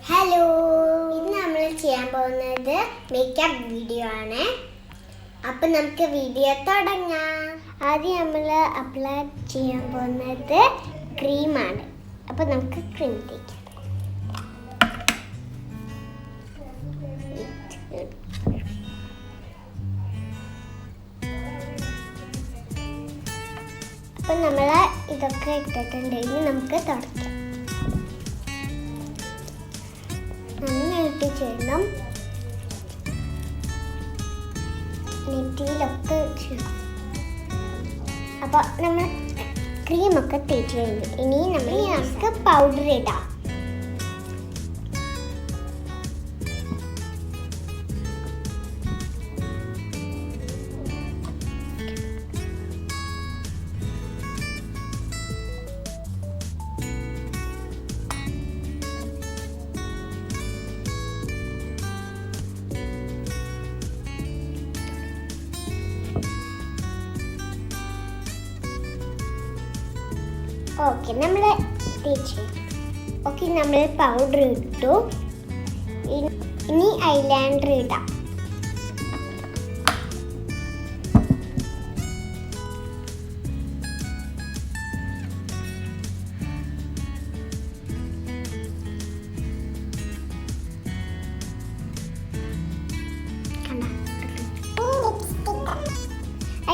Hello, ഇന്ന് നമ്മൾ ചെയ്യാൻ പോകുന്നത് മേക്കപ്പ് വീഡിയോ ആണ്. അപ്പം നമുക്ക് വീഡിയോ തുടങ്ങാം. ആദ്യം നമ്മൾ അപ്ലൈ ചെയ്യാൻ പോകുന്നത് ക്രീമാണ്. അപ്പം നമുക്ക് ക്രീം തേക്കാം. അപ്പം നമ്മൾ ഇതൊക്കെ ഇട്ടിട്ടുണ്ടെങ്കിൽ നമുക്ക് തുടയ്ക്കാം. നന്നായിട്ട് ചെയ്യണം. നെറ്റിയിലൊക്കെ ചെയ്യണം. അപ്പോൾ നമ്മൾ ക്രീമൊക്കെ തേച്ച് കഴിഞ്ഞു. ഇനി നമുക്ക് പൗഡർ ഇടാം. ഓക്കെ, നമ്മൾ തേച്ച്. ഓക്കെ, നമ്മൾ പൗഡർ ഇട്ടു. ഇനി ഐലൈനർ ഇടാം.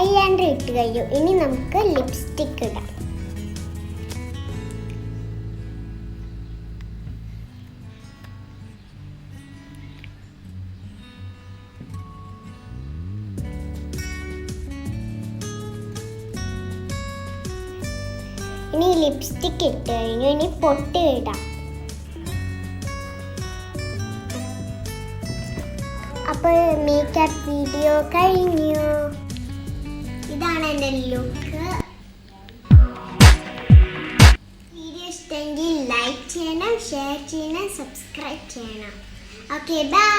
ഐലൈനർ ഇട്ട് കഴിഞ്ഞു. ഇനി നമുക്ക് ലിപ്സ്റ്റിക് ഇടാം. ഇനി ലിപ്സ്റ്റിക് ഇട്ട് കഴിഞ്ഞു. ഇനി പൊട്ട് ഇടാം. അപ്പോൾ മേക്കപ്പ് വീഡിയോ കഴിഞ്ഞു. ഇതാണ് എൻ്റെ ലുക്ക്. വീഡിയോ ഇഷ്ടമെങ്കിൽ ലൈക്ക് ചെയ്യണം, ഷെയർ ചെയ്യണം, സബ്സ്ക്രൈബ് ചെയ്യണം. Okay, by.